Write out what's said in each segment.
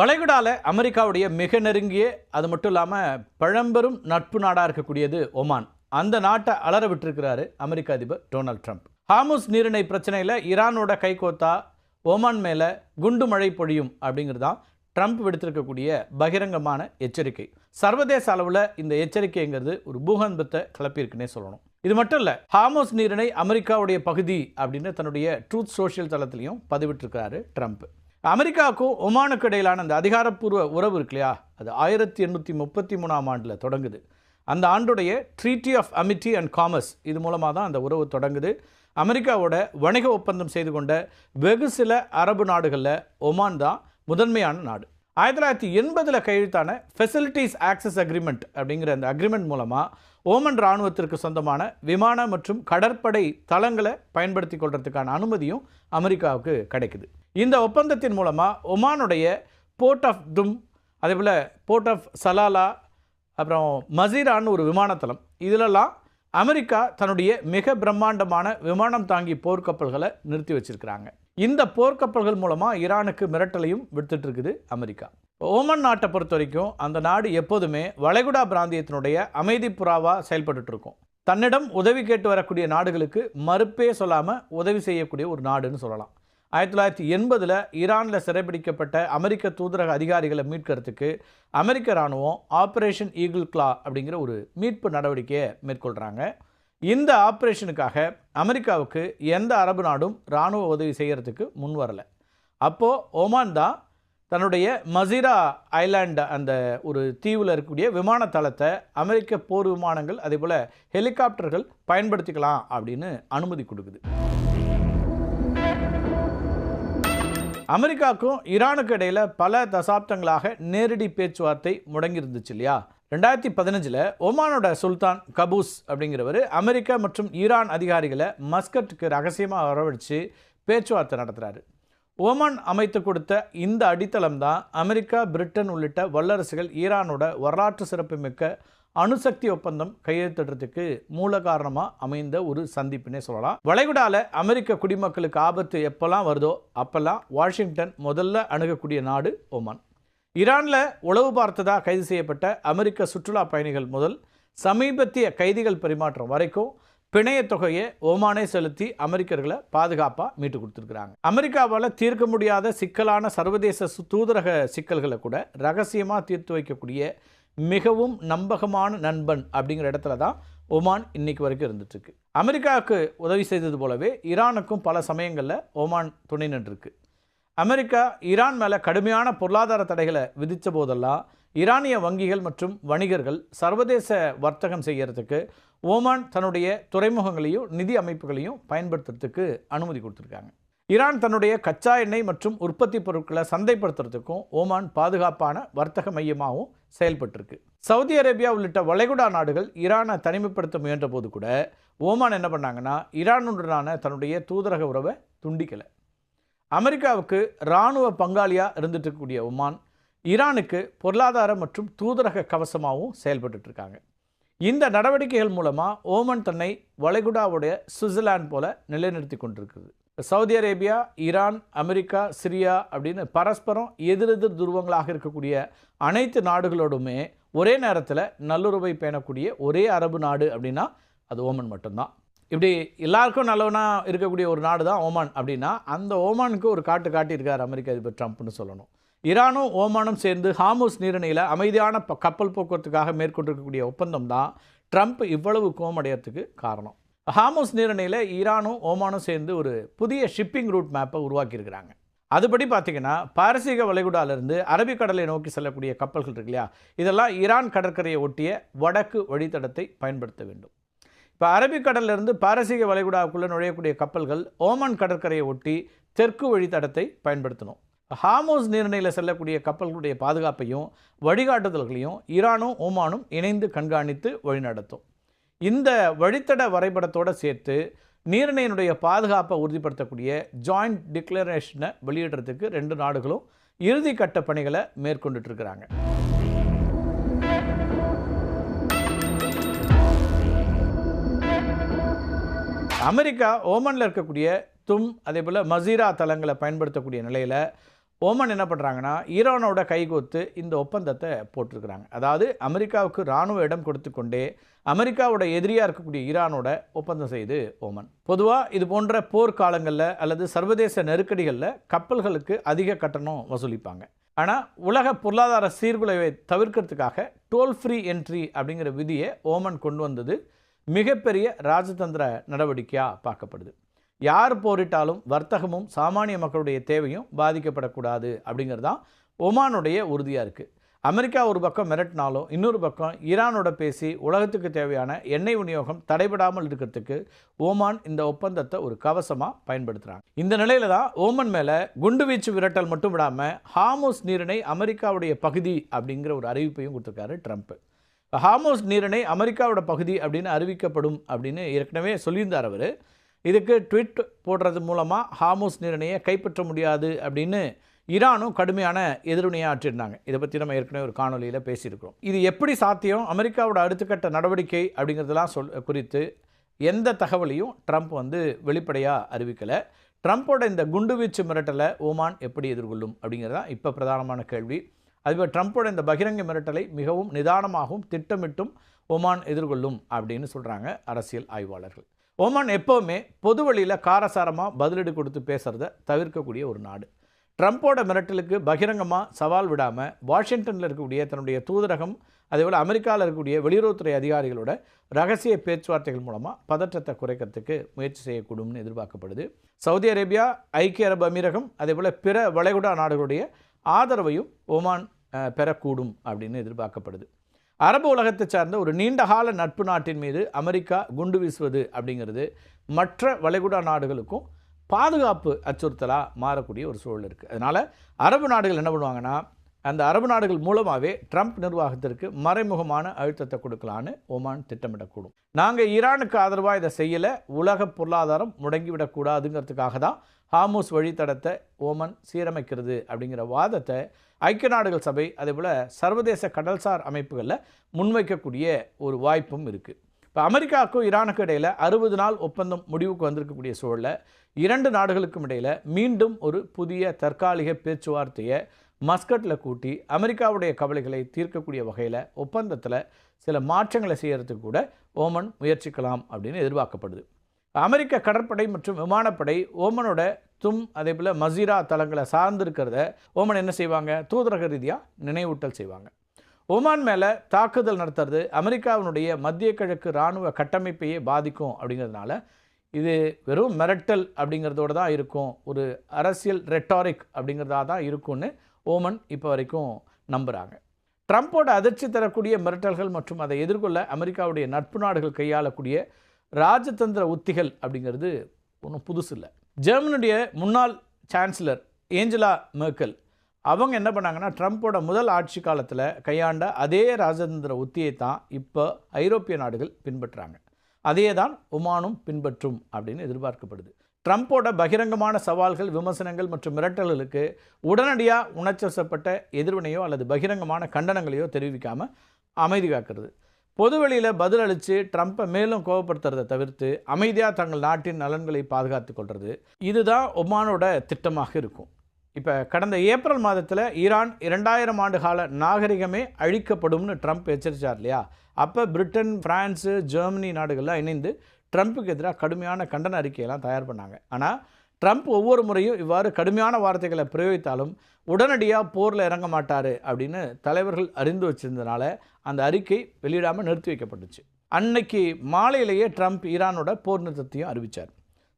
வளைகுடால அமெரிக்காவுடைய மிக நெருங்கிய, அது மட்டும் இல்லாமல் பழம்பெரும் நட்பு நாடாக இருக்கக்கூடியது ஒமான். அந்த நாட்டை அலற விட்டுருக்கிறாரு அமெரிக்க அதிபர் டொனால்ட் ட்ரம்ப். ஹார்முஸ் நீரிணை பிரச்சனையில் ஈரானோட கைகோத்தா ஒமான் மேலே குண்டு மழை பொழியும் அப்படிங்கிறது தான் ட்ரம்ப் விடுத்திருக்கக்கூடிய பகிரங்கமான எச்சரிக்கை. சர்வதேச அளவில் இந்த எச்சரிக்கைங்கிறது ஒரு பூகம்பத்தை கிளப்பியிருக்குன்னே சொல்லணும். இது மட்டும் இல்லை, ஹார்முஸ் நீரிணை அமெரிக்காவுடைய பகுதி அப்படின்னு தன்னுடைய ட்ரூத் சோஷியல் தளத்திலையும் பதிவிட்டிருக்கிறாரு ட்ரம்ப். அமெரிக்காவுக்கும் ஒமானுக்கு இடையிலான அந்த அதிகாரப்பூர்வ உறவு இருக்கு இல்லையா, அது 1833ஆம் ஆண்டில் தொடங்குது. அந்த ஆண்டுடைய treaty of amity and commerce இது மூலமாக தான் அந்த உறவு தொடங்குது. அமெரிக்காவோட வணிக ஒப்பந்தம் செய்து கொண்ட வெகு சில அரபு நாடுகளில் ஒமான் தான் முதன்மையான நாடு. 1980 கையெழுத்தான ஃபெசிலிட்டிஸ் ஆக்சஸ் அக்ரிமெண்ட் அப்படிங்கிற அந்த அக்ரிமெண்ட் மூலமாக ஓமன் இராணுவத்திற்கு சொந்தமான விமான மற்றும் கடற்படை தளங்களை பயன்படுத்தி கொள்றதுக்கான அனுமதியும் அமெரிக்காவுக்கு கிடைக்குது. இந்த ஒப்பந்தத்தின் மூலமாக ஒமானுடைய போர்ட் ஆஃப் தும், அதேபோல் போர்ட் ஆஃப் சலாலா, அப்புறம் மசீரான்னு ஒரு விமானத்தளம், இதிலெல்லாம் அமெரிக்கா தன்னுடைய மிக பிரம்மாண்டமான விமானம் தாங்கி போர்க்கப்பல்களை நிறுத்தி வச்சிருக்கிறாங்க. இந்த போர்க்கப்பல்கள் மூலமாக ஈரானுக்கு மிரட்டலையும் விடுத்துட்டு இருக்குது அமெரிக்கா. ஓமன் நாட்டை பொறுத்த வரைக்கும் அந்த நாடு எப்போதுமே வளைகுடா பிராந்தியத்தினுடைய அமைதி புறாவாக செயல்பட்டு இருக்கும். தன்னிடம் உதவி கேட்டு வரக்கூடிய நாடுகளுக்கு மறுப்பே சொல்லாமல் உதவி செய்யக்கூடிய ஒரு நாடுன்னு சொல்லலாம். 1980 ஈரானில் சிறைபிடிக்கப்பட்ட அமெரிக்க தூதரக அதிகாரிகளை மீட்கிறதுக்கு அமெரிக்க இராணுவம் ஆப்ரேஷன் ஈகிள் கிளா அப்படிங்கிற ஒரு மீட்பு நடவடிக்கையை மேற்கொள்கிறாங்க. இந்த ஆப்ரேஷனுக்காக அமெரிக்காவுக்கு எந்த அரபு நாடும் இராணுவ உதவி செய்கிறதுக்கு முன் வரலை. அப்போது ஒமான் தான் தன்னுடைய மசீரா ஐலாண்ட் அந்த ஒரு தீவில் இருக்கக்கூடிய விமான தளத்தை அமெரிக்க போர் விமானங்கள் அதேபோல் ஹெலிகாப்டர்கள் பயன்படுத்திக்கலாம் அப்படின்னு அனுமதி கொடுக்குது. அமெரிக்காவுக்கும் ஈரானுக்கு இடையில் பல தசாப்தங்களாக நேரடி பேச்சுவார்த்தை முடங்கியிருந்துச்சு இல்லையா. 2015 ஒமானோட சுல்தான் கபூஸ் அப்படிங்கிறவர் அமெரிக்கா மற்றும் ஈரான் அதிகாரிகளை மஸ்கட்டுக்கு ரகசியமாக வரவழைச்சு பேச்சுவார்த்தை நடத்துகிறாரு. ஓமான் அமைத்து கொடுத்த இந்த அடித்தளம் தான் அமெரிக்கா, பிரிட்டன் உள்ளிட்ட வல்லரசுகள் ஈரானோட வரலாற்று சிறப்புமிக்க அணுசக்தி ஒப்பந்தம் கையெழுத்திடுறதுக்கு மூல காரணமாக அமைந்த ஒரு சந்திப்புன்னே சொல்லலாம். வளைகுடால அமெரிக்க குடிமக்களுக்கு ஆபத்து எப்போல்லாம் வருதோ அப்போல்லாம் வாஷிங்டன் முதல்ல அணுகக்கூடிய நாடு ஒமான். ஈரானில் உளவு பார்த்ததாக கைது செய்யப்பட்ட அமெரிக்க சுற்றுலா பயணிகள் முதல் சமீபத்திய கைதிகள் பரிமாற்றம் வரைக்கும் பிணைய தொகையை ஓமானே செலுத்தி அமெரிக்கர்களை பாதுகாப்பாக மீட்டு கொடுத்துருக்குறாங்க. அமெரிக்காவால் தீர்க்க முடியாத சிக்கலான சர்வதேச தூதரக சிக்கல்களை கூட ரகசியமாக தீர்த்து வைக்கக்கூடிய மிகவும் நம்பகமான நண்பன் அப்படிங்கிற இடத்துல தான் ஒமான் இன்னைக்கு வரைக்கும் இருந்துட்டுருக்கு. அமெரிக்காவுக்கு உதவி செய்தது போலவே ஈரானுக்கும் பல சமயங்களில் ஒமான் துணை நின்றுருக்கு. அமெரிக்கா ஈரான் மேலே கடுமையான பொருளாதார தடைகளை விதித்த போதெல்லாம் ஈரானிய வங்கிகள் மற்றும் வணிகர்கள் சர்வதேச வர்த்தகம் செய்கிறதுக்கு ஓமான் தன்னுடைய துறைமுகங்களையும் நிதி அமைப்புகளையும் பயன்படுத்துறதுக்கு அனுமதி கொடுத்துருக்காங்க. ஈரான் தன்னுடைய கச்சா எண்ணெய் மற்றும் உற்பத்தி பொருட்களை சந்தைப்படுத்துறதுக்கும் ஓமான் பாதுகாப்பான வர்த்தக மையமாகவும் செயல்பட்டுருக்கு. சவுதி அரேபியா உள்ளிட்ட வளைகுடா நாடுகள் ஈரானை தனிமைப்படுத்த முயன்ற போது கூட ஓமான் என்ன பண்ணாங்கன்னா ஈரானுடனான தன்னுடைய தூதரக உறவை துண்டிக்கலை. அமெரிக்காவுக்கு இராணுவ பங்காளியாக இருந்துட்டு இருக்கக்கூடிய ஒமான் ஈரானுக்கு பொருளாதார மற்றும் தூதரக கவசமாகவும் செயல்பட்டு இருக்காங்க. இந்த நடவடிக்கைகள் மூலமாக ஓமன் தன்னை வளைகுடாவுடைய சுவிட்சர்லாந்து போல நிலைநிறுத்தி கொண்டிருக்குது. Saudi Arabia, Iran, America, Syria அப்படின்னு பரஸ்பரம் எதிரெதிர் துருவங்களாக இருக்கக்கூடிய அனைத்து நாடுகளோடுமே ஒரே நேரத்தில் நல்லுறவை பேணக்கூடிய ஒரே அரபு நாடு அப்படின்னா அது ஓமன் மட்டும்தான். இப்படி எல்லாருக்கும் நல்லவனாக இருக்கக்கூடிய ஒரு நாடு தான் ஓமான் அப்படின்னா அந்த ஓமானுக்கு ஒரு காட்டியிருக்கார் அமெரிக்க அதிபர் ட்ரம்ப்னு சொல்லணும். ஈரானும் ஓமானும் சேர்ந்து ஹார்முஸ் நீரிணையில் அமைதியான கப்பல் போக்குவரத்துக்காக மேற்கொண்டிருக்கக்கூடிய ஒப்பந்தம் தான் ட்ரம்ப் இவ்வளவு கோபமடைகிறதுக்கு காரணம். ஹார்முஸ் நீரிணையில் ஈரானும் ஓமானும் சேர்ந்து ஒரு புதிய ஷிப்பிங் ரூட் மேப்பை உருவாக்கியிருக்கிறாங்க. அதுபடி பார்த்திங்கன்னா பாரசீக வளைகுடாவிலிருந்து அரபிக்கடலை நோக்கி செல்லக்கூடிய கப்பல்கள் இருக்கு இல்லையா, இதெல்லாம் ஈரான் கடற்கரையை ஒட்டிய வடக்கு வழித்தடத்தை பயன்படுத்த வேண்டும். இப்போ அரபிக்கடலிருந்து பாரசீக வளைகுடாவுக்குள்ளே நுழையக்கூடிய கப்பல்கள் ஓமான் கடற்கரையை ஒட்டி தெற்கு வழித்தடத்தை பயன்படுத்தணும். ஹார்முஸ் நீரிணையில் செல்லக்கூடிய கப்பல்களுடைய பாதுகாப்பையும் வழிகாட்டுதல்களையும் ஈரானும் ஓமானும் இணைந்து கண்காணித்து வழிநடத்தும். இந்த வழித்தட வரைபடத்தோடு சேர்த்து நீரிணையினுடைய பாதுகாப்பை உறுதிப்படுத்தக்கூடிய ஜாயிண்ட் டிக்ளரேஷனை வெளியிடுறதுக்கு ரெண்டு நாடுகளும் இறுதி கட்ட பணிகளை மேற்கொண்டுட்டு இருக்கிறாங்க. அமெரிக்கா ஓமனில் இருக்கக்கூடிய தும் அதே போல் மசீரா தளங்களை பயன்படுத்தக்கூடிய நிலையில் ஓமன் என்ன பண்ணுறாங்கன்னா ஈரானோட கைகோத்து இந்த ஒப்பந்தத்தை போட்டிருக்கிறாங்க. அதாவது அமெரிக்காவுக்கு இராணுவ இடம் கொடுத்து கொண்டே அமெரிக்காவோட எதிரியாக இருக்கக்கூடிய ஈரானோட ஒப்பந்தம் செய்து ஓமன். பொதுவாக இது போன்ற போர்க்காலங்களில் அல்லது சர்வதேச நெருக்கடிகளில் கப்பல்களுக்கு அதிக கட்டணம் வசூலிப்பாங்க. ஆனால் உலக பொருளாதார சீர்குலைவை தவிர்க்கிறதுக்காக டோல் ஃப்ரீ என்ட்ரி அப்படிங்கிற விதியை ஓமன் கொண்டு வந்தது மிகப்பெரிய ராஜதந்திர நடவடிக்கையாக பார்க்கப்படுது. யார் போரிட்டாலும் வர்த்தகமும் சாமானிய மக்களுடைய தேவையும் பாதிக்கப்படக்கூடாது அப்படிங்கிறது தான் ஒமானுடைய உறுதியாக இருக்குது. அமெரிக்கா ஒரு பக்கம் மிரட்டினாலும் இன்னொரு பக்கம் ஈரானோட பேசி உலகத்துக்கு தேவையான எண்ணெய் விநியோகம் தடைபடாமல் இருக்கிறதுக்கு ஓமான் இந்த ஒப்பந்தத்தை ஒரு கவசமாக பயன்படுத்துகிறாங்க. இந்த நிலையில தான் ஓமன் மேலே குண்டுவீச்சு விரட்டல் மட்டும் விடாமல் ஹார்முஸ் நீரிணை அமெரிக்காவுடைய பகுதி அப்படிங்கிற ஒரு அறிவிப்பையும் கொடுத்துருக்காரு ட்ரம்ப். ஹார்முஸ் நீரிணை அமெரிக்காவோட பகுதி அப்படின்னு அறிவிக்கப்படும் அப்படின்னு ஏற்கனவே சொல்லியிருந்தார் அவர். இதுக்கு ட்வீட் போடுறது மூலமாக ஹார்முஸ் நீரிணையை கைப்பற்ற முடியாது அப்படின்னு ஈரானும் கடுமையான எதிர்வினையாக ஆற்றிருந்தாங்க. இதை பற்றி நம்ம ஏற்கனவே ஒரு காணொலியில் பேசியிருக்கிறோம். இது எப்படி சாத்தியம், அமெரிக்காவோட அடுத்த கட்ட நடவடிக்கை அப்படிங்கிறதெல்லாம் குறித்து எந்த தகவலையும் ட்ரம்ப் வெளிப்படையாக அறிவிக்கலை. ட்ரம்ப்போட இந்த குண்டுவீச்சு மிரட்டலை ஓமான் எப்படி எதிர்கொள்ளும் அப்படிங்கிறதான் இப்போ பிரதானமான கேள்வி. அதுபோல் ட்ரம்ப்போட இந்த பகிரங்க மிரட்டலை மிகவும் நிதானமாகவும் திட்டமிட்டும் ஓமான் எதிர்கொள்ளும் அப்படின்னு சொல்கிறாங்க அரசியல் ஆய்வாளர்கள். ஓமான் எப்போவுமே பொது வழியில் காரசாரமாக பதிலடி கொடுத்து பேசுகிறத தவிர்க்கக்கூடிய ஒரு நாடு. ட்ரம்ப்போட மிரட்டலுக்கு பகிரங்கமாக சவால் விடாமல் வாஷிங்டனில் இருக்கக்கூடிய தன்னுடைய தூதரகம் அதேபோல் அமெரிக்காவில் இருக்கக்கூடிய வெளியுறவுத்துறை அதிகாரிகளோட ரகசிய பேச்சுவார்த்தைகள் மூலமாக பதற்றத்தை குறைக்கிறதுக்கு முயற்சி செய்யக்கூடும்னு எதிர்பார்க்கப்படுது. சவுதி அரேபியா, ஐக்கிய அரபு அமீரகம் அதேபோல் பிற வளைகுடா நாடுகளுடைய ஆதரவையும் ஓமான் பெறக்கூடும் அப்படின்னு எதிர்பார்க்கப்படுது. அரபு உலகத்தை சார்ந்த ஒரு நீண்டகால நட்பு நாட்டின் மீது அமெரிக்கா குண்டு வீசுவது அப்படிங்கிறது மற்ற வளைகுடா நாடுகளுக்கும் பாதுகாப்பு அச்சுறுத்தலாக மாறக்கூடிய ஒரு சூழல் இருக்குது. அதனால் அரபு நாடுகள் என்ன பண்ணுவாங்கன்னா அந்த அரபு நாடுகள் மூலமாகவே ட்ரம்ப் நிர்வாகத்திற்கு மறைமுகமான அழுத்தத்தை கொடுக்கலான்னு ஓமான் திட்டமிடக்கூடும். நாங்கள் ஈரானுக்கு ஆதரவாக இதை செய்யலை, உலக பொருளாதாரம் முடங்கிவிடக்கூடாதுங்கிறதுக்காக தான் ஹார்முஸ் வழித்தடத்தை ஓமன் சீரமைக்கிறது அப்படிங்கிற வாதத்தை ஐக்கிய நாடுகள் சபை அதேபோல் சர்வதேச கடல்சார் அமைப்புகளில் முன்வைக்கக்கூடிய ஒரு வாய்ப்பும் இருக்குது. இப்போ அமெரிக்காவுக்கும் ஈரானுக்கும் இடையில் 60 நாள் ஒப்பந்தம் முடிவுக்கு வந்திருக்கக்கூடிய சூழலில் இரண்டு நாடுகளுக்கும் இடையில் மீண்டும் ஒரு புதிய தற்காலிக பேச்சுவார்த்தையை மஸ்கட்டில் கூட்டி அமெரிக்காவுடைய கவலைகளை தீர்க்கக்கூடிய வகையில் ஒப்பந்தத்தில் சில மாற்றங்களை செய்யறதுக்கு கூட ஓமன் முயற்சிக்கலாம் அப்படின்னு எதிர்பார்க்கப்படுது. அமெரிக்க கடற்படை மற்றும் விமானப்படை ஓமனோட அதேபோல் மசீரா தளங்களை சார்ந்திருக்கிறத ஓமன் என்ன செய்வாங்க, தூதரக ரீதியாக நினைவூட்டல் செய்வாங்க. ஓமான் மேலே தாக்குதல் நடத்துறது அமெரிக்காவினுடைய மத்திய கிழக்கு இராணுவ கட்டமைப்பையே பாதிக்கும் அப்படிங்கிறதுனால இது வெறும் மிரட்டல் அப்படிங்கிறதோடு தான் இருக்கும், ஒரு அரசியல் ரெட்டாரிக் அப்படிங்கிறதா தான் இருக்கும்னு ஓமன் இப்போ வரைக்கும் நம்புகிறாங்க. ட்ரம்ப்போட அதிர்ச்சி தரக்கூடிய மிரட்டல்கள் மற்றும் அதை எதிர்கொள்ள அமெரிக்காவுடைய நட்பு நாடுகள் கையாளக்கூடிய ராஜதந்திர உத்திகள் அப்படிங்கிறது ஒன்றும் புதுசு இல்லை. ஜெர்மனியுடைய முன்னாள் சான்சலர் ஏஞ்சலா மெர்க்கல் அவங்க என்ன பண்ணாங்கன்னா ட்ரம்ப்போட முதல் ஆட்சி காலத்தில் கையாண்ட அதே ராஜதந்திர உத்தியை தான் இப்போ ஐரோப்பிய நாடுகள் பின்பற்றுறாங்க. அதே தான் ஒமானும் பின்பற்றும் அப்படின்னு எதிர்பார்க்கப்படுது. ட்ரம்ப்போட பகிரங்கமான சவால்கள், விமர்சனங்கள் மற்றும் மிரட்டல்களுக்கு உடனடியாக உணர்ச்சிவசப்பட்ட எதிர்வினையோ அல்லது பகிரங்கமான கண்டனங்களையோ தெரிவிக்காமல் அமைதி காக்கிறது. பொதுவெளியில் பதிலளித்து ட்ரம்ப்பை மேலும் கோபப்படுத்துறதை தவிர்த்து அமைதியாக தங்கள் நாட்டின் நலன்களை பாதுகாத்து கொள்வது, இதுதான் ஒமானோட திட்டமாக இருக்கும். இப்போ கடந்த ஏப்ரல் மாதத்தில் ஈரான் 2000 ஆண்டு கால நாகரிகமே அழிக்கப்படும்னு ட்ரம்ப் எச்சரித்தார் இல்லையா? அப்போ பிரிட்டன், பிரான்ஸு, ஜெர்மனி நாடுகள்லாம் இணைந்து ட்ரம்ப்புக்கு எதிராக கடுமையான கண்டன அறிக்கையெல்லாம் தயார் பண்ணாங்க. ஆனால் ட்ரம்ப் ஒவ்வொரு முறையும் இவ்வாறு கடுமையான வார்த்தைகளை பிரயோகித்தாலும் உடனடியாக போரில் இறங்க மாட்டார் அப்படின்னு தலைவர்கள் அறிந்து வச்சிருந்தனால அந்த அறிக்கை வெளியிடாமல் நிறுத்தி வைக்கப்பட்டுச்சு. அன்னைக்கு மாலையிலேயே ட்ரம்ப் ஈரானோட போர் நிறுத்தத்தையும் அறிவித்தார்.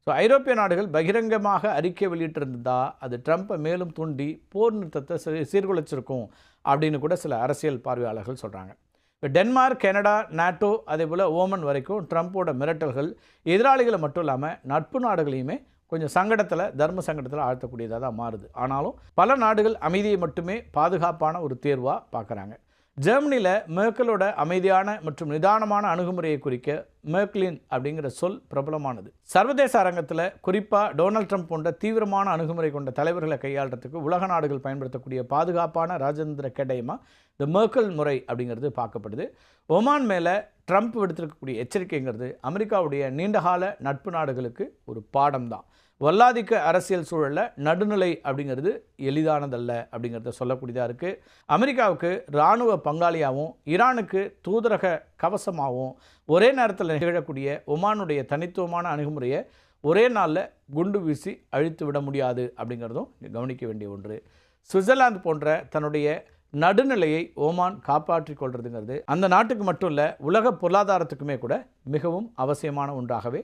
ஸோ ஐரோப்பிய நாடுகள் பகிரங்கமாக அறிக்கை வெளியிட்டிருந்தால் அது ட்ரம்ப்பை மேலும் தூண்டி போர் நிறுத்தத்தை சீர்குலைச்சிருக்கும் அப்படின்னு கூட சில அரசியல் பார்வையாளர்கள் சொல்கிறாங்க. இப்போ டென்மார்க், கனடா, நாட்டோ அதேபோல் ஓமன் வரைக்கும் ட்ரம்ப்போட மிரட்டல்கள் எதிராளிகளை மட்டும் இல்லாமல் நட்பு நாடுகளையுமே கொஞ்சம் தர்ம சங்கடத்தில் ஆழ்த்தக்கூடியதாக தான் மாறுது. ஆனாலும் பல நாடுகள் அமைதியை மட்டுமே பாதுகாப்பான ஒரு தேர்வாக பார்க்குறாங்க. ஜெர்மனியில் மேர்க்கலோட அமைதியான மற்றும் நிதானமான அணுகுமுறையை குறிக்க மேர்க்லின் அப்படிங்கிற சொல் பிரபலமானது. சர்வதேச அரங்கத்தில் குறிப்பாக டொனால்ட் ட்ரம்ப் போன்ற தீவிரமான அணுகுமுறை கொண்ட தலைவர்களை கையாளுறதுக்கு உலக நாடுகள் பயன்படுத்தக்கூடிய பாதுகாப்பான ராஜதந்திர கேடயமாக இந்த மேர்க்கல் முறை அப்படிங்கிறது பார்க்கப்படுது. ஒமான் மேலே ட்ரம்ப் விடுத்திருக்கக்கூடிய எச்சரிக்கைங்கிறது அமெரிக்காவுடைய நீண்டகால நட்பு நாடுகளுக்கு ஒரு பாடம் தான். வல்லாதிக்க அரசியல் சூழலில் நடுநிலை அப்படிங்கிறது எளிதானதல்ல அப்படிங்கிறத சொல்லக்கூடியதாக இருக்குது. அமெரிக்காவுக்கு இராணுவ பங்காளியாகவும் ஈரானுக்கு தூதரக கவசமாகவும் ஒரே நேரத்தில் நிகழக்கூடிய ஒமானுடைய தனித்துவமான அணுகுமுறையை ஒரே நாளில் குண்டு வீசி அழித்து விட முடியாது அப்படிங்கிறதும் கவனிக்க வேண்டிய ஒன்று. சுவிட்சர்லாந்து போன்ற தன்னுடைய நடுநிலையை ஓமான் காப்பாற்றிக் கொள்றதுங்கிறது அந்த நாட்டுக்கு மட்டும் இல்லை, உலக பொருளாதாரத்துக்குமே கூட மிகவும் அவசியமான ஒன்றாகவே